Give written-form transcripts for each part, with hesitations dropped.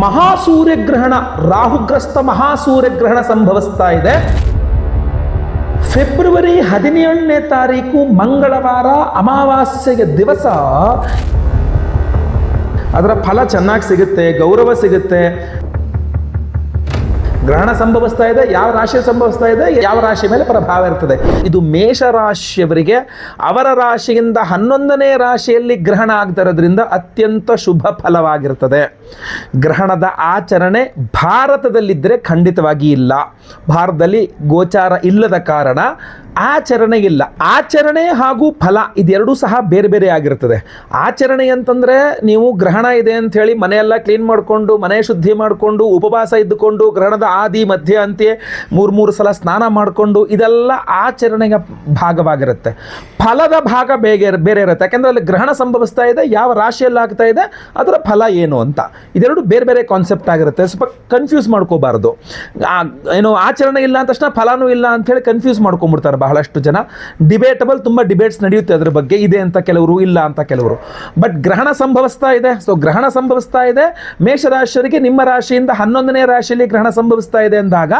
ಮಹಾಸೂರ್ಯಗ್ರಹಣ, ರಾಹುಗ್ರಸ್ತ ಮಹಾಸೂರ್ಯಗ್ರಹಣ ಸಂಭವಿಸ್ತಾ ಇದೆ. ಫೆಬ್ರವರಿ 17ನೇ ತಾರೀಕು ಮಂಗಳವಾರ ಅಮಾವಾಸ್ಯೆಯ ದಿವಸ ಅದರ ಫಲ ಚೆನ್ನಾಗಿ ಸಿಗುತ್ತೆ, ಗೌರವ ಸಿಗುತ್ತೆ. ಗ್ರಹಣ ಸಂಭವಿಸ್ತಾ ಇದೆ, ಯಾವ ರಾಶಿ ಸಂಭವಿಸ್ತಾ ಇದೆ, ಯಾವ ರಾಶಿ ಮೇಲೆ ಪ್ರಭಾವ ಇರ್ತದೆ. ಇದು ಮೇಷರಾಶಿಯವರಿಗೆ ಅವರ ರಾಶಿಯಿಂದ 11ನೇ ರಾಶಿಯಲ್ಲಿ ಗ್ರಹಣ ಆಗ್ತಿರೋದ್ರಿಂದ ಅತ್ಯಂತ ಶುಭ ಫಲವಾಗಿರ್ತದೆ. ಗ್ರಹಣದ ಆಚರಣೆ ಭಾರತದಲ್ಲಿದ್ದರೆ ಖಂಡಿತವಾಗಿ ಇಲ್ಲ. ಭಾರತದಲ್ಲಿ ಗೋಚಾರ ಇಲ್ಲದ ಕಾರಣ ಆಚರಣೆ ಇಲ್ಲ. ಆಚರಣೆ ಹಾಗೂ ಫಲ ಇದೆರಡೂ ಸಹ ಬೇರೆ ಬೇರೆ ಆಗಿರ್ತದೆ. ಆಚರಣೆ ಅಂತಂದರೆ ನೀವು ಗ್ರಹಣ ಇದೆ ಅಂತ ಹೇಳಿ ಮನೆಯೆಲ್ಲ ಕ್ಲೀನ್ ಮಾಡಿಕೊಂಡು, ಮನೆ ಶುದ್ಧಿ ಮಾಡಿಕೊಂಡು, ಉಪವಾಸ ಇದ್ದುಕೊಂಡು, ಗ್ರಹಣದ ಆದಿ ಮಧ್ಯ ಅಂತ್ಯ ಮೂರು ಸಲ ಸ್ನಾನ ಮಾಡಿಕೊಂಡು, ಇದೆಲ್ಲ ಆಚರಣೆಯ ಭಾಗವಾಗಿರುತ್ತೆ. ಫಲದ ಭಾಗ ಬೇರೆ ಇರುತ್ತೆ. ಯಾಕೆಂದರೆ ಅಲ್ಲಿ ಗ್ರಹಣ ಸಂಭವಿಸ್ತಾ ಇದೆ, ಯಾವ ರಾಶಿಯಲ್ಲಿ ಆಗ್ತಾ ಇದೆ, ಅದರ ಫಲ ಏನು ಅಂತ. ಇದೆರಡು ಬೇರೆ ಬೇರೆ ಕಾನ್ಸೆಪ್ಟ್ ಆಗಿರುತ್ತೆ. ಸ್ವಲ್ಪ ಕನ್ಫ್ಯೂಸ್ ಮಾಡ್ಕೋಬಾರ್ದು. ಏನು ಆಚರಣೆ ಇಲ್ಲ ಅಂದ ತಕ್ಷಣ ಫಲನೂ ಇಲ್ಲ ಅಂಥೇಳಿ ಕನ್ಫ್ಯೂಸ್ ಮಾಡ್ಕೊಂಡ್ಬಿಡ್ತಾರೆ ಬಹಳಷ್ಟು ಜನ. ಡಿಬೇಟಬಲ್, ತುಂಬ ಡಿಬೇಟ್ಸ್ ನಡೆಯುತ್ತೆ ಅದ್ರ ಬಗ್ಗೆ. ಇದೆ ಅಂತ ಕೆಲವರು, ಇಲ್ಲ ಅಂತ ಕೆಲವರು. ಬಟ್ ಗ್ರಹಣ ಸಂಭವಿಸ್ತಾ ಇದೆ. ಸೊ ಗ್ರಹಣ ಸಂಭವಿಸ್ತಾ ಇದೆ, ಮೇಷರಾಶಿಯವರಿಗೆ ನಿಮ್ಮ ರಾಶಿಯಿಂದ 11ನೇ ರಾಶಿಯಲ್ಲಿ ಗ್ರಹಣ ಸಂಭವಿಸ್ತಾ ಇದೆ ಅಂದಾಗ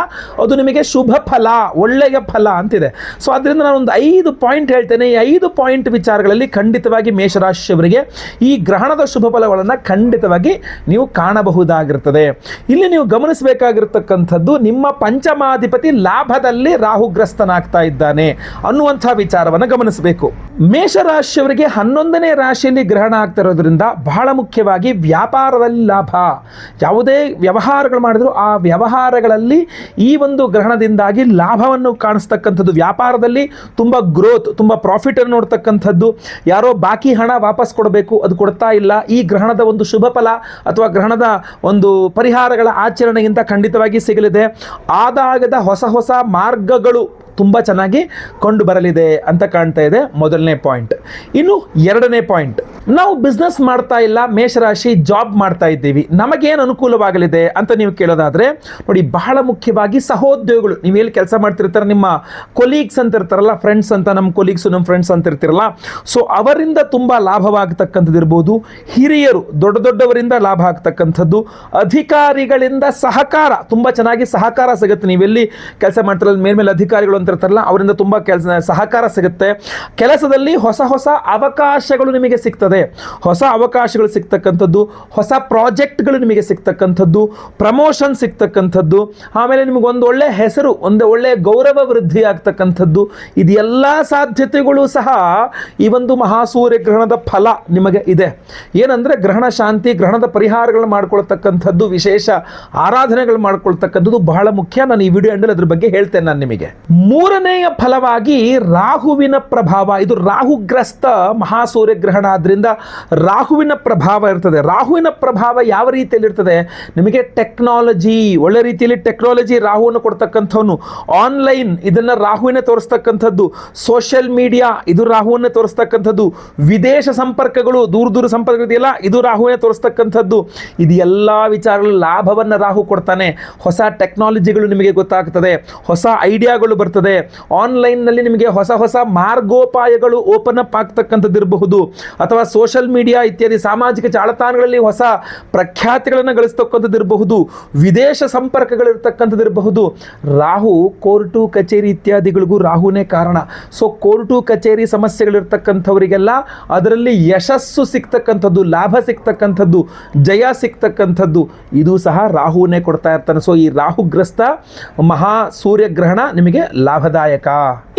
ಅದು ನಿಮಗೆ ಶುಭ ಫಲ, ಒಳ್ಳೆಯ ಫಲ ಅಂತಿದೆ. ಸೊ ಅದರಿಂದ ನಾನು ಒಂದು 5 ಪಾಯಿಂಟ್ ಹೇಳ್ತೇನೆ. ಈ 5 ಪಾಯಿಂಟ್ ವಿಚಾರಗಳಲ್ಲಿ ಖಂಡಿತವಾಗಿ ಮೇಷರಾಶಿಯವರಿಗೆ ಈ ಗ್ರಹಣದ ಶುಭ ಫಲಗಳನ್ನು ಖಂಡಿತವಾಗಿ ನೀವು ಕಾಣಬಹುದಾಗಿರ್ತದೆ. ಇಲ್ಲಿ ನೀವು ಗಮನಿಸಬೇಕಾಗಿರ್ತಕ್ಕಂಥದ್ದು, ನಿಮ್ಮ ಪಂಚಮಾಧಿಪತಿ ಲಾಭದಲ್ಲಿ ರಾಹುಗ್ರಸ್ತನಾಗ್ತಾ ಇದ್ದಾನೆ ಅನ್ನುವಂಥ ವಿಚಾರವನ್ನು ಗಮನಿಸಬೇಕು. ಮೇಷರಾಶಿಯವರಿಗೆ 11ನೇ ರಾಶಿಯಲ್ಲಿ ಗ್ರಹಣ ಆಗ್ತಿರೋದ್ರಿಂದ ಬಹಳ ಮುಖ್ಯವಾಗಿ ವ್ಯಾಪಾರದಲ್ಲಿ ಲಾಭ. ಯಾವುದೇ ವ್ಯವಹಾರಗಳು ಮಾಡಿದ್ರು ಆ ವ್ಯವಹಾರಗಳಲ್ಲಿ ಈ ಒಂದು ಗ್ರಹಣದಿಂದಾಗಿ ಲಾಭವನ್ನು ಕಾಣಿಸ್ತಕ್ಕಂಥದ್ದು. ವ್ಯಾಪಾರದಲ್ಲಿ ತುಂಬ ಗ್ರೋತ್, ತುಂಬ ಪ್ರಾಫಿಟನ್ನು ನೋಡ್ತಕ್ಕಂಥದ್ದು. ಯಾರೋ ಬಾಕಿ ಹಣ ವಾಪಸ್ ಕೊಡಬೇಕು, ಅದು ಕೊಡ್ತಾ ಇಲ್ಲ. ಈ ಗ್ರಹಣದ ಒಂದು ಶುಭ ಫಲ ಅಥವಾ ಗ್ರಹಣದ ಒಂದು ಪರಿಹಾರಗಳ ಆಚರಣೆಗಿಂತ ಖಂಡಿತವಾಗಿ ಸಿಗಲಿದೆ. ಆದಾಯದ ಹೊಸ ಹೊಸ ಮಾರ್ಗಗಳು ತುಂಬ ಚೆನ್ನಾಗಿ ಕೊಂಡು ಬರಲಿದೆ ಅಂತ ಕಾಣ್ತಾ ಇದೆ. ಮೊದಲನೇ ಪಾಯಿಂಟ್. ಇನ್ನು 2ನೇ ಪಾಯಿಂಟ್, ನಾವು ಬಿಸ್ನೆಸ್ ಮಾಡ್ತಾ ಇಲ್ಲ, ಮೇಷರಾಶಿ ಜಾಬ್ ಮಾಡ್ತಾ ಇದ್ದೀವಿ, ನಮಗೇನು ಅನುಕೂಲವಾಗಲಿದೆ ಅಂತ ನೀವು ಕೇಳೋದಾದರೆ ನೋಡಿ, ಬಹಳ ಮುಖ್ಯವಾಗಿ ಸಹೋದ್ಯೋಗಿಗಳು, ನೀವೇನು ಕೆಲಸ ಮಾಡ್ತಿರ್ತಾರೆ, ನಿಮ್ಮ ಕೊಲೀಗ್ಸ್ ಅಂತ ಇರ್ತಾರಲ್ಲ, ಫ್ರೆಂಡ್ಸ್ ಅಂತ, ನಮ್ಮ ಕೊಲೀಗ್ಸು ನಮ್ಮ ಫ್ರೆಂಡ್ಸ್ ಅಂತ ಇರ್ತಿರಲ್ಲ, ಸೊ ಅವರಿಂದ ತುಂಬ ಲಾಭವಾಗತಕ್ಕಂಥದ್ದು ಇರ್ಬೋದು. ಹಿರಿಯರು, ದೊಡ್ಡವರಿಂದ ಲಾಭ ಆಗ್ತಕ್ಕಂಥದ್ದು. ಅಧಿಕಾರಿಗಳಿಂದ ಸಹಕಾರ, ತುಂಬ ಚೆನ್ನಾಗಿ ಸಹಕಾರ ಸಿಗುತ್ತೆ. ನೀವೆಲ್ಲಿ ಕೆಲಸ ಮಾಡ್ತಿರಲ್ಲ, ಮೇಲ್ಮೇಲೆ ಅಧಿಕಾರಿಗಳು ಅಂತ ಇರ್ತಾರಲ್ಲ, ಅವರಿಂದ ತುಂಬ ಸಹಕಾರ ಸಿಗುತ್ತೆ. ಕೆಲಸದಲ್ಲಿ ಹೊಸ ಹೊಸ ಅವಕಾಶಗಳು ನಿಮಗೆ ಸಿಗ್ತದೆ. ಹೊಸ ಅವಕಾಶಗಳು ಸಿಗ್ತಕ್ಕಂಥದ್ದು, ಹೊಸ ಪ್ರಾಜೆಕ್ಟ್ಗಳು ನಿಮಗೆ ಸಿಗ್ತಕ್ಕಂಥದ್ದು, ಪ್ರಮೋಷನ್ ಸಿಗ್ತಕ್ಕಂಥದ್ದು, ಆಮೇಲೆ ನಿಮಗೊಂದು ಒಳ್ಳೆ ಹೆಸರು, ಒಂದು ಒಳ್ಳೆ ಗೌರವ ವೃದ್ಧಿ ಆಗ್ತಕ್ಕಂಥದ್ದು. ಇದೆಲ್ಲ ಸಾಧ್ಯತೆಗಳು ಸಹ ಈ ಒಂದು ಮಹಾಸೂರ್ಯ ಗ್ರಹಣದ ಫಲ ನಿಮಗೆ ಇದೆ. ಏನಂದರೆ ಗ್ರಹಣ ಶಾಂತಿ, ಗ್ರಹಣದ ಪರಿಹಾರಗಳು ಮಾಡ್ಕೊಳ್ತಕ್ಕಂಥದ್ದು, ವಿಶೇಷ ಆರಾಧನೆಗಳು ಮಾಡ್ಕೊಳ್ತಕ್ಕಂಥದ್ದು ಬಹಳ ಮುಖ್ಯ. ನಾನು ಈ ವಿಡಿಯೋ ಎಂಡಲ್ಲಿ ಅದ್ರ ಬಗ್ಗೆ ಹೇಳ್ತೇನೆ ನಾನು ನಿಮಗೆ. 3ನೇಯ ಫಲವಾಗಿ ರಾಹುವಿನ ಪ್ರಭಾವ. ಇದು ರಾಹುಗ್ರಸ್ತ ಮಹಾಸೂರ್ಯ ಗ್ರಹಣ ಆದ್ರಿಂದ ರಾಹುವಿನ ಪ್ರಭಾವ ಇರ್ತದೆ. ರಾಹುವಿನ ಪ್ರಭಾವ ಯಾವ ರೀತಿಯಲ್ಲಿ ಇರ್ತದೆ, ನಿಮಗೆ ಟೆಕ್ನಾಲಜಿ, ಒಳ್ಳೆ ರೀತಿಯಲ್ಲಿ ಟೆಕ್ನಾಲಜಿ ರಾಹುವನ್ನು ಕೊಡ್ತಕ್ಕಂಥವನು. ಆನ್ಲೈನ್, ಇದನ್ನು ರಾಹುವಿನ ತೋರಿಸ್ತಕ್ಕಂಥದ್ದು. ಸೋಷಿಯಲ್ ಮೀಡಿಯಾ, ಇದು ರಾಹುವನ್ನೇ ತೋರಿಸ್ತಕ್ಕಂಥದ್ದು. ವಿದೇಶ ಸಂಪರ್ಕಗಳು, ದೂರ ಸಂಪರ್ಕ ಇದೆಯಲ್ಲ, ಇದು ರಾಹುವಿನ ತೋರಿಸ್ತಕ್ಕಂಥದ್ದು. ಇದು ಎಲ್ಲ ವಿಚಾರಗಳು ಲಾಭವನ್ನು ರಾಹು ಕೊಡ್ತಾನೆ. ಹೊಸ ಟೆಕ್ನಾಲಜಿಗಳು ನಿಮಗೆ ಗೊತ್ತಾಗ್ತದೆ, ಹೊಸ ಐಡಿಯಾಗಳು ಬರ್ತದೆ. ಆನ್ಲೈನ್ನಲ್ಲಿ ನಿಮಗೆ ಹೊಸ ಹೊಸ ಮಾರ್ಗೋಪಾಯಗಳು ಓಪನ್ ಅಪ್ ಆಗ್ತಕ್ಕಂಥದ್ದು ಇರಬಹುದು, ಅಥವಾ ಸೋಷಿಯಲ್ ಮೀಡಿಯಾ ಇತ್ಯಾದಿ ಸಾಮಾಜಿಕ ಜಾಲತಾಣಗಳಲ್ಲಿ ಹೊಸ ಪ್ರಖ್ಯಾತಿಗಳನ್ನು ಗಳಿಸ್ತಕ್ಕಂಥದ್ದು ಇರಬಹುದು. ವಿದೇಶ ಸಂಪರ್ಕಗಳಿರ್ತಕ್ಕಂಥದ್ದು ಇರಬಹುದು. ರಾಹು ಕೋರ್ಟು ಕಚೇರಿ ಇತ್ಯಾದಿಗಳಿಗೂ ರಾಹುನೇ ಕಾರಣ. ಸೊ ಕೋರ್ಟು ಕಚೇರಿ ಸಮಸ್ಯೆಗಳಿರ್ತಕ್ಕಂಥವರಿಗೆಲ್ಲ ಅದರಲ್ಲಿ ಯಶಸ್ಸು ಸಿಗ್ತಕ್ಕಂಥದ್ದು, ಲಾಭ ಸಿಗ್ತಕ್ಕಂಥದ್ದು, ಜಯ ಸಿಗ್ತಕ್ಕಂಥದ್ದು ಇದು ಸಹ ರಾಹುನೇ ಕೊಡ್ತಾ ಇರ್ತಾನೆ. ಸೊ ಈ ರಾಹುಗ್ರಸ್ತ ಮಹಾ ಸೂರ್ಯಗ್ರಹಣ ನಿಮಗೆ ಲಾಭದಾಯಕ.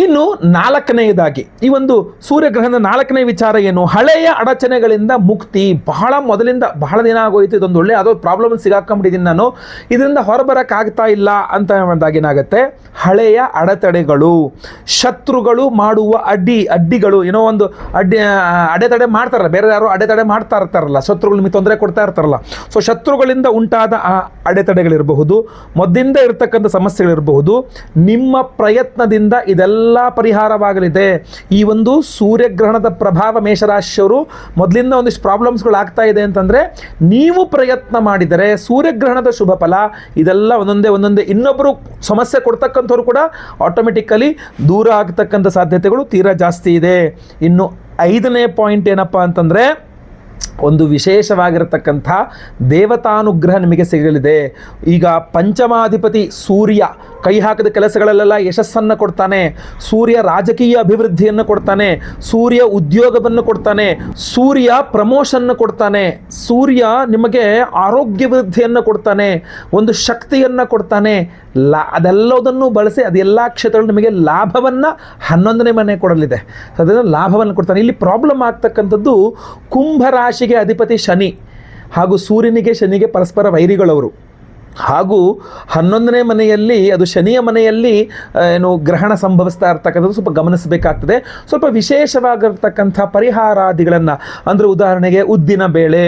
ಇನ್ನು 4ನೇದಾಗಿ, ಈ ಒಂದು ಸೂರ್ಯಗ್ರಹಣದ 4ನೇ ವಿಚಾರ ಏನು, ಹಳೆಯ ಅಡಚಣೆಗಳಿಂದ ಮುಕ್ತಿ. ಬಹಳ ದಿನ ಆಗೋಯ್ತು, ಇದೊಂದು ಒಳ್ಳೆ ಯಾವುದೋ ಪ್ರಾಬ್ಲಮ್ ಸಿಗಾಕೊಂಡ್ಬಿಟ್ಟಿದ್ದೀನಿ ನಾನು, ಇದರಿಂದ ಹೊರಬರಕ್ಕಾಗ್ತಾ ಇಲ್ಲ ಅಂತ ಅಂದಾಗ ಏನಾಗುತ್ತೆ, ಹಳೆಯ ಅಡೆತಡೆಗಳು, ಶತ್ರುಗಳು ಮಾಡುವ ಅಡ್ಡಿಗಳು, ಏನೋ ಒಂದು ಅಡೆತಡೆ ಮಾಡ್ತಾರಲ್ಲ, ಬೇರೆ ಯಾರು ಅಡೆತಡೆ ಮಾಡ್ತಾ ಇರ್ತಾರಲ್ಲ, ಶತ್ರುಗಳು ನಿಮಗೆ ತೊಂದರೆ ಕೊಡ್ತಾ ಇರ್ತಾರಲ್ಲ. ಸೊ ಶತ್ರುಗಳಿಂದ ಉಂಟಾದ ಆ ಅಡೆತಡೆಗಳಿರಬಹುದು, ಮೊದಲಿಂದ ಇರತಕ್ಕಂಥ ಸಮಸ್ಯೆಗಳಿರಬಹುದು. ನಿಮ್ಮ ಪ್ರಯತ್ನದಿಂದ ಇದೆಲ್ಲ ಪರಿಹಾರವಾಗಲಿದೆ. ಈ ಒಂದು ಸೂರ್ಯಗ್ರಹಣದ ಪ್ರಭಾವ ಮೇಷರಾಶಿಯವರು ಮೊದಲಿಂದ ಒಂದಿಷ್ಟು ಪ್ರಾಬ್ಲಮ್ಸ್ಗಳು ಆಗ್ತಾ ಇದೆ ಅಂತಂದರೆ, ನೀವು ಪ್ರಯತ್ನ ಮಾಡಿದರೆ ಸೂರ್ಯಗ್ರಹಣದ ಶುಭ ಫಲ ಇದೆಲ್ಲ ಒಂದೊಂದೇ ಇನ್ನೊಬ್ಬರು ಸಮಸ್ಯೆ ಕೊಡ್ತಕ್ಕಂಥವ್ರು ಕೂಡ ಆಟೋಮೆಟಿಕಲಿ ದೂರ ಆಗ್ತಕ್ಕಂಥ ಸಾಧ್ಯತೆಗಳು ತೀರಾ ಜಾಸ್ತಿ ಇದೆ. ಇನ್ನು 5ನೇ ಪಾಯಿಂಟ್ ಏನಪ್ಪ ಅಂತಂದರೆ, ಒಂದು ವಿಶೇಷವಾಗಿರತಕ್ಕಂಥ ದೇವತಾನುಗ್ರಹ ನಿಮಗೆ ಸಿಗಲಿದೆ. ಈಗ ಪಂಚಮಾಧಿಪತಿ ಸೂರ್ಯ ಕೈ ಹಾಕಿದ ಕೆಲಸಗಳಲ್ಲೆಲ್ಲ ಯಶಸ್ಸನ್ನು ಕೊಡ್ತಾನೆ, ಸೂರ್ಯ ರಾಜಕೀಯ ಅಭಿವೃದ್ಧಿಯನ್ನು ಕೊಡ್ತಾನೆ, ಸೂರ್ಯ ಉದ್ಯೋಗವನ್ನು ಕೊಡ್ತಾನೆ, ಸೂರ್ಯ ಪ್ರಮೋಷನ್ನು ಕೊಡ್ತಾನೆ, ಸೂರ್ಯ ನಿಮಗೆ ಆರೋಗ್ಯ ವೃದ್ಧಿಯನ್ನು ಕೊಡ್ತಾನೆ, ಒಂದು ಶಕ್ತಿಯನ್ನು ಕೊಡ್ತಾನೆ. ಅದೆಲ್ಲದನ್ನು ಬಳಸಿ ಅದೆಲ್ಲ ಕ್ಷೇತ್ರಗಳು ನಿಮಗೆ ಲಾಭವನ್ನು 11ನೇ ಮನೆ ಕೊಡಲಿದೆ. ಅದನ್ನು ಲಾಭವನ್ನು ಕೊಡ್ತಾನೆ. ಇಲ್ಲಿ ಪ್ರಾಬ್ಲಮ್ ಆಗ್ತಕ್ಕಂಥದ್ದು ಕುಂಭರಾಶಿಗೆ ಅಧಿಪತಿ ಶನಿ ಹಾಗೂ ಸೂರ್ಯನಿಗೆ ಶನಿಗೆ ಪರಸ್ಪರ ವೈರಿಗಳವರು. ಹಾಗೂ 11ನೇ ಮನೆಯಲ್ಲಿ ಅದು ಶನಿಯ ಮನೆಯಲ್ಲಿ ಗ್ರಹಣ ಸಂಭವಿಸ್ತಾ ಇರ್ತಕ್ಕಂಥದ್ದು ಸ್ವಲ್ಪ ಗಮನಿಸಬೇಕಾಗ್ತದೆ. ಸ್ವಲ್ಪ ವಿಶೇಷವಾಗಿರ್ತಕ್ಕಂಥ ಪರಿಹಾರಾದಿಗಳನ್ನು, ಅಂದರೆ ಉದಾಹರಣೆಗೆ ಉದ್ದಿನ ಬೇಳೆ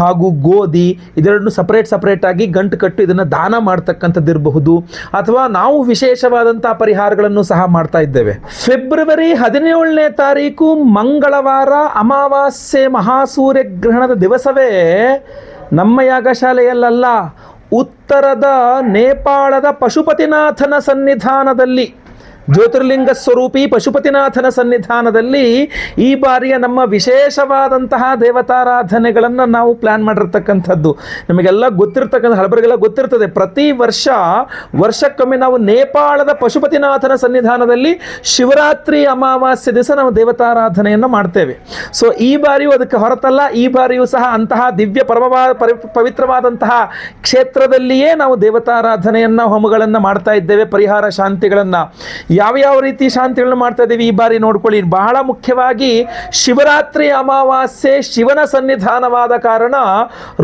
ಹಾಗೂ ಗೋಧಿ ಇದೆರಡನ್ನು ಸಪ್ರೇಟಾಗಿ ಗಂಟು ಕಟ್ಟು ಇದನ್ನು ದಾನ ಮಾಡ್ತಕ್ಕಂಥದ್ದು ಇರಬಹುದು. ಅಥವಾ ನಾವು ವಿಶೇಷವಾದಂಥ ಪರಿಹಾರಗಳನ್ನು ಸಹ ಮಾಡ್ತಾ ಇದ್ದೇವೆ. ಫೆಬ್ರವರಿ 17ನೇ ತಾರೀಕು ಮಂಗಳವಾರ ಅಮಾವಾಸ್ಯೆ ಮಹಾಸೂರ್ಯ ಗ್ರಹಣದ ದಿವಸವೇ ನಮ್ಮ ಯಾಗಶಾಲೆಯಲ್ಲ, ಉತ್ತರದ ನೇಪಾಳದ ಪಶುಪತಿನಾಥನ ಸನ್ನಿಧಾನದಲ್ಲಿ, ಜ್ಯೋತಿರ್ಲಿಂಗ ಸ್ವರೂಪಿ ಪಶುಪತಿನಾಥನ ಸನ್ನಿಧಾನದಲ್ಲಿ ಈ ಬಾರಿಯ ನಮ್ಮ ವಿಶೇಷವಾದಂತಹ ದೇವತಾರಾಧನೆಗಳನ್ನು ನಾವು ಪ್ಲ್ಯಾನ್ ಮಾಡಿರ್ತಕ್ಕಂಥದ್ದು. ನಮಗೆಲ್ಲ ಗೊತ್ತಿರ್ತಕ್ಕಂಥ ಹಲಬರಿಗೆಲ್ಲ ಗೊತ್ತಿರ್ತದೆ, ಪ್ರತಿ ವರ್ಷಕ್ಕೊಮ್ಮೆ ನಾವು ನೇಪಾಳದ ಪಶುಪತಿನಾಥನ ಸನ್ನಿಧಾನದಲ್ಲಿ ಶಿವರಾತ್ರಿ ಅಮಾವಾಸ್ಯೆ ದಿವಸ ನಾವು ದೇವತಾರಾಧನೆಯನ್ನು ಮಾಡ್ತೇವೆ. ಸೊ ಈ ಬಾರಿಯೂ ಅದಕ್ಕೆ ಹೊರತಲ್ಲ, ಈ ಬಾರಿಯೂ ಸಹ ಅಂತಹ ದಿವ್ಯ ಪವಿತ್ರವಾದಂತಹ ಕ್ಷೇತ್ರದಲ್ಲಿಯೇ ನಾವು ದೇವತಾರಾಧನೆಯನ್ನು ಹೋಮಗಳನ್ನು ಮಾಡ್ತಾ ಇದ್ದೇವೆ. ಪರಿಹಾರ ಶಾಂತಿಗಳನ್ನು ಯಾವ ರೀತಿ ಶಾಂತಿಗಳನ್ನು ಮಾಡ್ತಾ ಇದ್ದೀವಿ ಈ ಬಾರಿ ನೋಡ್ಕೊಳ್ಳಿ. ಬಹಳ ಮುಖ್ಯವಾಗಿ ಶಿವರಾತ್ರಿ ಅಮಾವಾಸ್ಯೆ ಶಿವನ ಸನ್ನಿಧಾನವಾದ ಕಾರಣ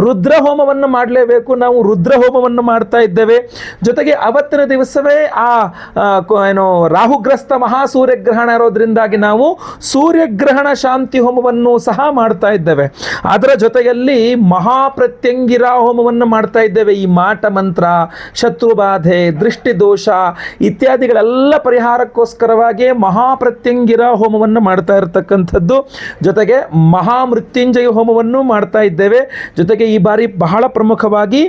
ರುದ್ರಹೋಮವನ್ನು ಮಾಡಲೇಬೇಕು. ನಾವು ರುದ್ರಹೋಮವನ್ನು ಮಾಡ್ತಾ ಇದ್ದೇವೆ. ಜೊತೆಗೆ ಅವತ್ತಿನ ದಿವಸವೇ ರಾಹುಗ್ರಸ್ತ ಮಹಾಸೂರ್ಯಗ್ರಹಣ ಇರೋದ್ರಿಂದಾಗಿ ನಾವು ಸೂರ್ಯಗ್ರಹಣ ಶಾಂತಿ ಹೋಮವನ್ನು ಸಹ ಮಾಡ್ತಾ ಇದ್ದೇವೆ. ಅದರ ಜೊತೆಯಲ್ಲಿ ಮಹಾಪ್ರತ್ಯಂಗಿರಾ ಹೋಮವನ್ನು ಮಾಡ್ತಾ ಇದ್ದೇವೆ. ಈ ಮಾಟ ಮಂತ್ರ, ಶತ್ರುಬಾಧೆ, ದೃಷ್ಟಿದೋಷ ಇತ್ಯಾದಿಗಳೆಲ್ಲ ಪರಿಹಾರಕ್ಕೋಸ್ಕರವಾಗಿ ಮಹಾಪ್ರತ್ಯಂಗಿರ ಹೋಮವನ್ನು ಮಾಡ್ತಾ ಇರತಕ್ಕಂಥದ್ದು. ಜೊತೆಗೆ ಮಹಾಮೃತ್ಯುಂಜಯ ಹೋಮವನ್ನು ಮಾಡ್ತಾ ಇದ್ದೇವೆ. ಜೊತೆಗೆ ಈ ಬಾರಿ ಬಹಳ ಪ್ರಮುಖವಾಗಿ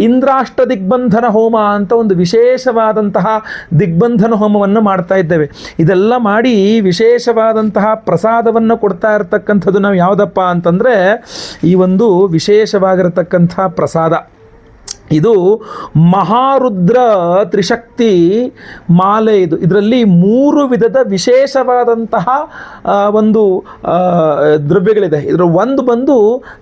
ಇಂದ್ರಾಷ್ಟ ದಿಗ್ಬಂಧನ ಹೋಮ ಅಂತ ಒಂದು ವಿಶೇಷವಾದಂತಹ ದಿಗ್ಬಂಧನ ಹೋಮವನ್ನು ಮಾಡ್ತಾ ಇದ್ದೇವೆ. ಇದೆಲ್ಲ ಮಾಡಿ ವಿಶೇಷವಾದಂತಹ ಪ್ರಸಾದವನ್ನು ಕೊಡ್ತಾ ಇರತಕ್ಕಂಥದ್ದು ನಾವು ಯಾವುದಪ್ಪ ಅಂತಂದರೆ ಈ ಒಂದು ವಿಶೇಷವಾಗಿರತಕ್ಕಂಥ ಪ್ರಸಾದ. ಇದು ಮಹಾರುದ್ರ ತ್ರಿಶಕ್ತಿ ಮಾಲೆ. ಇದರಲ್ಲಿ 3 ವಿಧದ ವಿಶೇಷವಾದಂತಹ ಒಂದು ದ್ರವ್ಯಗಳಿದೆ. ಇದರ ಒಂದು ಬಂದು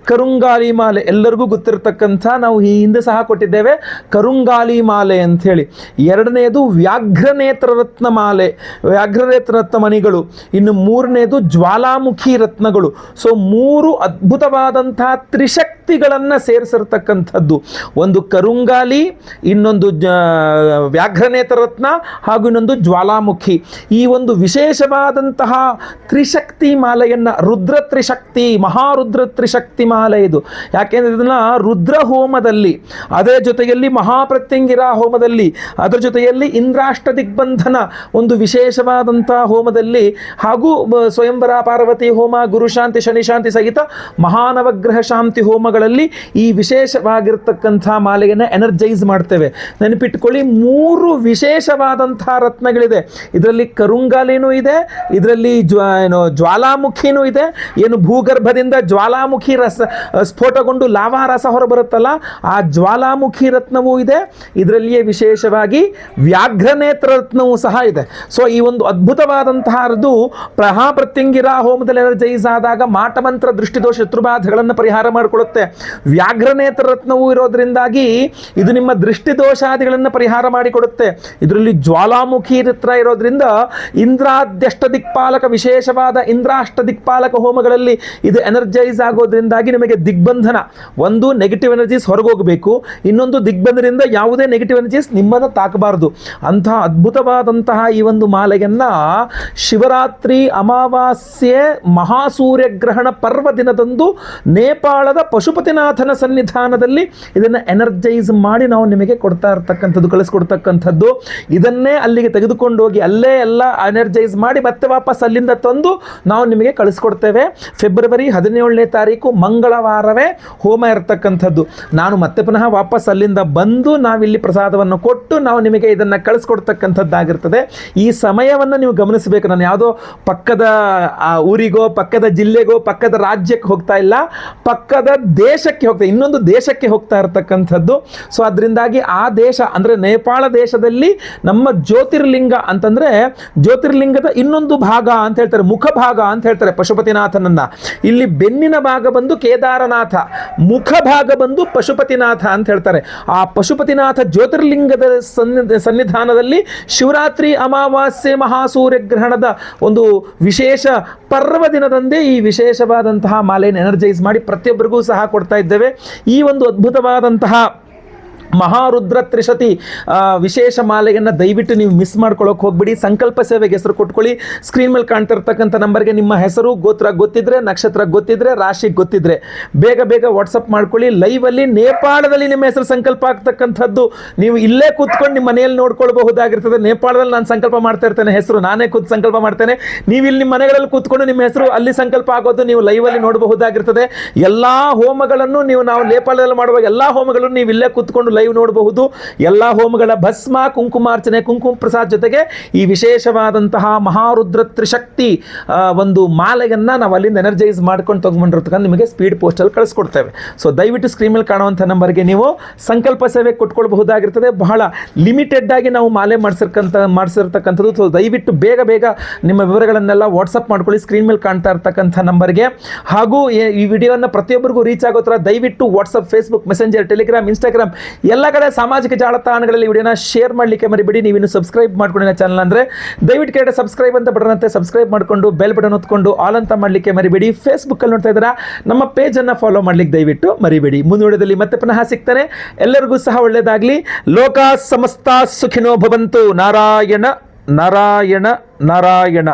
ಕರುಂಗಾಲಿ ಮಾಲೆ, ಎಲ್ಲರಿಗೂ ಗೊತ್ತಿರತಕ್ಕಂಥ, ನಾವು ಈ ಹಿಂದೆ ಸಹ ಕೊಟ್ಟಿದ್ದೇವೆ ಕರುಂಗಾಲಿ ಮಾಲೆ ಅಂಥೇಳಿ. ಎರಡನೇದು ವ್ಯಾಘ್ರನೇತ್ರ ರತ್ನ ಮಾಲೆ, ವ್ಯಾಘ್ರನೇತ್ರ ರತ್ನ ಮಣಿಗಳು. ಇನ್ನು 3ನೇದು ಜ್ವಾಲಾಮುಖಿ ರತ್ನಗಳು. ಸೊ 3 ಅದ್ಭುತವಾದಂತಹ ತ್ರಿಶಕ್ತಿಗಳನ್ನು ಸೇರಿಸಿರ್ತಕ್ಕಂಥದ್ದು. ಒಂದು ಕರುಂಗಾಲಿ, ಇನ್ನೊಂದು ವ್ಯಾಘ್ರನೇತ್ರ ರತ್ನ ಹಾಗೂ ಇನ್ನೊಂದು ಜ್ವಾಲಾಮುಖಿ. ಈ ಒಂದು ವಿಶೇಷವಾದಂತಹ ತ್ರಿಶಕ್ತಿ ಮಾಲೆಯನ್ನು ರುದ್ರ ತ್ರಿಶಕ್ತಿ, ಮಹಾರುದ್ರ ತ್ರಿಶಕ್ತಿ ಮಾಲೆ ಇದು. ಯಾಕೆಂದರೆ ಇದನ್ನು ರುದ್ರ ಹೋಮದಲ್ಲಿ, ಅದರ ಜೊತೆಯಲ್ಲಿ ಮಹಾಪ್ರತ್ಯಂಗಿರಾ ಹೋಮದಲ್ಲಿ, ಅದರ ಜೊತೆಯಲ್ಲಿ ಇಂದ್ರಾಷ್ಟ ದಿಗ್ಬಂಧನ ಒಂದು ವಿಶೇಷವಾದಂತಹ ಹೋಮದಲ್ಲಿ, ಹಾಗೂ ಸ್ವಯಂವರ ಪಾರ್ವತಿ ಹೋಮ, ಗುರುಶಾಂತಿ ಶನಿಶಾಂತಿ ಸಹಿತ ಮಹಾನವಗ್ರಹ ಶಾಂತಿ ಹೋಮಗಳಲ್ಲಿ ಈ ವಿಶೇಷವಾಗಿರ್ತಕ್ಕಂಥ ಮಾಲೆಯನ್ನು ಎನರ್ಜೈಸ್ ಮಾಡ್ತೇವೆ. ನೆನಪಿಟ್ಕೊಳ್ಳಿ, 3 ವಿಶೇಷವಾದಂತಹ ರತ್ನಗಳಿದೆ. ಇದರಲ್ಲಿ ಕರುಂಗಾಲಿನೂ ಇದೆ, ಇದರಲ್ಲಿ ಜ್ವಾಲಾಮುಖಿನೂ ಇದೆ. ಏನು ಭೂಗರ್ಭದಿಂದ ಜ್ವಾಲಾಮುಖಿ ಸ್ಫೋಟಗೊಂಡು ಲಾವಾ ರಸ ಹೊರಬರುತ್ತಲ್ಲ, ಆ ಜ್ವಾಲಾಮುಖಿ ರತ್ನವೂ ಇದೆ. ಇದರಲ್ಲಿಯೇ ವಿಶೇಷವಾಗಿ ವ್ಯಾಘ್ರನೇತ್ರ ರತ್ನವೂ ಸಹ ಇದೆ. ಸೊ ಈ ಒಂದು ಅದ್ಭುತವಾದಂತಹದ್ದು ಮಹಾಪ್ರತ್ಯಂಗಿರಾ ಹೋಮದಲ್ಲಿ ಎನರ್ಜೈಸ್ ಆದಾಗ ಮಾಟಮಂತ್ರ, ದೃಷ್ಟಿದೋಷ, ಶತ್ರುಬಾಧೆಗಳನ್ನು ಪರಿಹಾರ ಮಾಡಿಕೊಳ್ಳುತ್ತೆ. ವ್ಯಾಘ್ರನೇತ್ರ ರತ್ನವೂ ಇರೋದ್ರಿಂದಾಗಿ ಇದು ನಿಮ್ಮ ದೃಷ್ಟಿದೋಷಾದಿಗಳನ್ನು ಪರಿಹಾರ ಮಾಡಿಕೊಡುತ್ತೆ. ಇದರಲ್ಲಿ ಜ್ವಾಲಾಮುಖಿ ರತ್ನ ಇರೋದ್ರಿಂದ ಇಂದ್ರಾದ್ಯಷ್ಟ ದಿಕ್ಪಾಲಕ, ವಿಶೇಷವಾದ ಇಂದ್ರಾಷ್ಟ ದಿಕ್ಪಾಲಕ ಹೋಮಗಳಲ್ಲಿ ಇದು ಎನರ್ಜೈಸ್ ಆಗೋದ್ರಿಂದಾಗಿ ನಿಮಗೆ ದಿಗ್ಬಂಧನ, ಒಂದು ನೆಗೆಟಿವ್ ಎನರ್ಜೀಸ್ ಹೊರಗೋಗಬೇಕು, ಇನ್ನೊಂದು ದಿಗ್ಬಂಧನದಿಂದ ಯಾವುದೇ ನೆಗೆಟಿವ್ ಎನರ್ಜೀಸ್ ನಿಮ್ಮನ್ನು ತಾಕಬಾರದು. ಅಂತಹ ಅದ್ಭುತವಾದಂತಹ ಈ ಒಂದು ಮಾಲೆಯನ್ನು ಶಿವರಾತ್ರಿ ಅಮಾವಾಸ್ಯೆ ಮಹಾಸೂರ್ಯಗ್ರಹಣ ಪರ್ವ ದಿನದಂದು ನೇಪಾಳದ ಪಶುಪತಿ ಪಶುಪತಿನಾಥನ ಸನ್ನಿಧಾನದಲ್ಲಿ ಇದನ್ನು ಎನರ್ಜೈಸ್ ಮಾಡಿ ನಾವು ನಿಮಗೆ ಕೊಡ್ತಾ ಇರ್ತಕ್ಕಂಥದ್ದು, ಕಳಿಸ್ಕೊಡ್ತಕ್ಕಂಥದ್ದು. ಇದನ್ನೇ ಅಲ್ಲಿಗೆ ತೆಗೆದುಕೊಂಡು ಹೋಗಿ ಅಲ್ಲೇ ಎಲ್ಲ ಎನರ್ಜೈಸ್ ಮಾಡಿ ಮತ್ತೆ ವಾಪಸ್ ಅಲ್ಲಿಂದ ತಂದು ನಾವು ನಿಮಗೆ ಕಳಿಸ್ಕೊಡ್ತೇವೆ. ಫೆಬ್ರವರಿ 17ನೇ ತಾರೀಕು ಮಂಗಳವಾರವೇ ಹೋಮ ಇರತಕ್ಕಂಥದ್ದು. ನಾನು ಮತ್ತೆ ಪುನಃ ವಾಪಸ್ ಅಲ್ಲಿಂದ ಬಂದು ನಾವಿಲ್ಲಿ ಪ್ರಸಾದವನ್ನು ಕೊಟ್ಟು ನಾವು ನಿಮಗೆ ಇದನ್ನು ಕಳಿಸ್ಕೊಡ್ತಕ್ಕಂಥದ್ದಾಗಿರ್ತದೆ. ಈ ಸಮಯವನ್ನು ನೀವು ಗಮನಿಸಬೇಕು. ನಾನು ಯಾವುದೋ ಪಕ್ಕದ ಊರಿಗೋ, ಪಕ್ಕದ ಜಿಲ್ಲೆಗೋ, ಪಕ್ಕದ ರಾಜ್ಯಕ್ಕೆ ಹೋಗ್ತಾ ಇಲ್ಲ, ಪಕ್ಕದ ದೇಶಕ್ಕೆ ಹೋಗ್ತಾ, ಇನ್ನೊಂದು ದೇಶಕ್ಕೆ ಹೋಗ್ತಾ ಇರತಕ್ಕಂಥದ್ದು. ಸೊ ಅದರಿಂದಾಗಿ ಆ ದೇಶ ಅಂದರೆ ನೇಪಾಳ ದೇಶದಲ್ಲಿ ನಮ್ಮ ಜ್ಯೋತಿರ್ಲಿಂಗ ಅಂತಂದರೆ ಜ್ಯೋತಿರ್ಲಿಂಗದ ಇನ್ನೊಂದು ಭಾಗ ಅಂತ ಹೇಳ್ತಾರೆ, ಮುಖ ಭಾಗ ಅಂತ ಹೇಳ್ತಾರೆ ಪಶುಪತಿನಾಥನನ್ನ. ಇಲ್ಲಿ ಬೆನ್ನಿನ ಭಾಗ ಬಂದು ಕೇದಾರನಾಥ, ಮುಖ ಭಾಗ ಬಂದು ಪಶುಪತಿನಾಥ ಅಂತ ಹೇಳ್ತಾರೆ. ಆ ಪಶುಪತಿನಾಥ ಜ್ಯೋತಿರ್ಲಿಂಗದ ಸನ್ನಿಧಾನದಲ್ಲಿ ಶಿವರಾತ್ರಿ, ಅಮಾವಾಸ್ಯೆ, ಮಹಾಸೂರ್ಯಗ್ರಹಣದ ಒಂದು ವಿಶೇಷ ಪರ್ವ ದಿನದಂದೇ ಈ ವಿಶೇಷವಾದಂತಹ ಮಾಲೆಯನ್ನು ಎನರ್ಜೈಸ್ ಮಾಡಿ ಪ್ರತಿಯೊಬ್ಬರಿಗೂ ಸಹ ಕೊಡ್ತಾ ಇದ್ದೇವೆ. ಈ ಒಂದು ಅದ್ಭುತವಾದಂತಹ ಮಹಾರುದ್ರ ತ್ರಿಶತಿ ವಿಶೇಷ ಮಾಲೆಯನ್ನು ದಯವಿಟ್ಟು ನೀವು ಮಿಸ್ ಮಾಡ್ಕೊಳ್ಳೋಕೆ ಹೋಗ್ಬಿಡಿ. ಸಂಕಲ್ಪ ಸೇವೆಗೆ ಹೆಸರು ಕೊಟ್ಕೊಳ್ಳಿ. ಸ್ಕ್ರೀನ್ ಮೇಲೆ ಕಾಣ್ತಾ ಇರ್ತಕ್ಕಂಥ ನಂಬರ್ಗೆ ನಿಮ್ಮ ಹೆಸರು, ಗೋತ್ರ ಗೊತ್ತಿದ್ರೆ, ನಕ್ಷತ್ರ ಗೊತ್ತಿದ್ರೆ, ರಾಶಿ ಗೊತ್ತಿದ್ರೆ ಬೇಗ ಬೇಗ ವಾಟ್ಸಪ್ ಮಾಡ್ಕೊಳ್ಳಿ. ಲೈವಲ್ಲಿ ನೇಪಾಳದಲ್ಲಿ ನಿಮ್ಮ ಹೆಸರು ಸಂಕಲ್ಪ ಆಗ್ತಕ್ಕಂಥದ್ದು ನೀವು ಇಲ್ಲೇ ಕೂತ್ಕೊಂಡು ನಿಮ್ಮ ಮನೆಯಲ್ಲಿ ನೋಡ್ಕೊಳ್ಬಹುದಾಗಿರ್ತದೆ. ನೇಪಾಳದಲ್ಲಿ ನಾನು ಸಂಕಲ್ಪ ಮಾಡ್ತಾ ಇರ್ತೇನೆ, ಹೆಸರು ನಾನೇ ಕೂತ್ ಸಂಕಲ್ಪ ಮಾಡ್ತೇನೆ. ನೀವು ಇಲ್ಲಿ ನಿಮ್ಮ ಮನೆಗಳಲ್ಲಿ ಕೂತ್ಕೊಂಡು ನಿಮ್ಮ ಹೆಸರು ಅಲ್ಲಿ ಸಂಕಲ್ಪ ಆಗೋದು ನೀವು ಲೈವಲ್ಲಿ ನೋಡಬಹುದಾಗಿರ್ತದೆ. ಎಲ್ಲ ಹೋಮಗಳನ್ನು ನಾವು ನೇಪಾಳದಲ್ಲಿ ಮಾಡುವ ಎಲ್ಲ ಹೋಮಗಳನ್ನು ನೀವು ಇಲ್ಲೇ ಕೂತ್ಕೊಂಡು ಲೈವ್ ನೋಡಬಹುದು. ಎಲ್ಲ ಹೋಮಗಳ ಭಸ್ಮ, ಕುಂಕುಮಾರ್ಚನೆ, ಕುಂಕುಮ ಪ್ರಸಾದ ಜೊತೆಗೆ ಈ ವಿಶೇಷವಾದಂತಹ ಮಹಾರುದ್ರ ತ್ರಿಶಕ್ತಿ ಒಂದು ಮಾಲೆಯನ್ನು ನಾವು ಅಲ್ಲಿಂದ ಎನರ್ಜೈಸ್ ಮಾಡ್ಕೊಂಡು ತಗೊಂಡ್ಬಂದಿರ್ತಕ್ಕಂಥ ನಿಮಗೆ ಸ್ಪೀಡ್ ಪೋಸ್ಟಲ್ಲಿ ಕಳಿಸ್ಕೊಡ್ತೇವೆ. ಸೊ ದಯವಿಟ್ಟು ಸ್ಕ್ರೀನ್ ಮೇಲೆ ಕಾಣುವಂಥ ನಂಬರ್ಗೆ ನೀವು ಸಂಕಲ್ಪ ಸೇವೆ ಕೊಟ್ಕೊಳ್ಬಹುದಾಗಿರ್ತದೆ. ಬಹಳ ಲಿಮಿಟೆಡ್ ಆಗಿ ನಾವು ಮಾಲೆ ಮಾಡಿಸಿರ್ತಕ್ಕಂಥದ್ದು. ಸೊ ದಯವಿಟ್ಟು ಬೇಗ ಬೇಗ ನಿಮ್ಮ ವಿವರಗಳನ್ನೆಲ್ಲ ವಾಟ್ಸಪ್ ಮಾಡ್ಕೊಳ್ಳಿ ಸ್ಕ್ರೀನ್ ಮೇಲೆ ಕಾಣ್ತಾ ಇರ್ತಕ್ಕಂಥ ನಂಬರ್ಗೆ. ಹಾಗೂ ಈ ವಿಡಿಯೋನ ಪ್ರತಿಯೊಬ್ಬರಿಗೂ ರೀಚ್ ಆಗೋ ಥರ ದಯವಿಟ್ಟು WhatsApp, Facebook, messenger, Telegram, Instagram ಎಲ್ಲ ಕಡೆ ಸಾಮಾಜಿಕ ಜಾಲತಾಣಗಳಲ್ಲಿ ವಿಡಿಯೋನ ಶೇರ್ ಮಾಡಲಿಕ್ಕೆ ಮರಿಬೇಡಿ. ನೀವು ಇನ್ನು ಸಬ್ಸ್ಕ್ರೈಬ್ ಮಾಡ್ಕೊಂಡಿನ ಚಾನಲ್ ಅಂದರೆ ದಯವಿಟ್ಟು ಕೆಳಗಡೆ ಸಬ್ಸ್ಕ್ರೈಬ್ ಅಂತ ಬಟನ್ ಅಂತೆ ಸಬ್ಸ್ಕ್ರೈಬ್ ಮಾಡಿಕೊಂಡು ಬೆಲ್ ಬಟನ್ ಹೊತ್ಕೊಂಡು ಆಲ್ ಅಂತ ಮಾಡಲಿಕ್ಕೆ ಮರಿಬೇಡಿ. ಫೇಸ್ಬುಕ್ಕಲ್ಲಿ ನೋಡ್ತಾ ಇದ್ದೀರಾ, ನಮ್ಮ ಪೇಜನ್ನು ಫಾಲೋ ಮಾಡಲಿಕ್ಕೆ ದಯವಿಟ್ಟು ಮರಿಬೇಡಿ. ಮುಂದಿನ ವಿಡಿಯೋದಲ್ಲಿ ಮತ್ತೆ ಪುನಃ ಸಿಗ್ತಾನೆ. ಎಲ್ಲರಿಗೂ ಸಹ ಒಳ್ಳೆಯದಾಗಲಿ. ಲೋಕ ಸಮಸ್ತ ಸುಖಿನೋ ಭವಂತು. ನಾರಾಯಣ ನಾರಾಯಣ ನಾರಾಯಣ.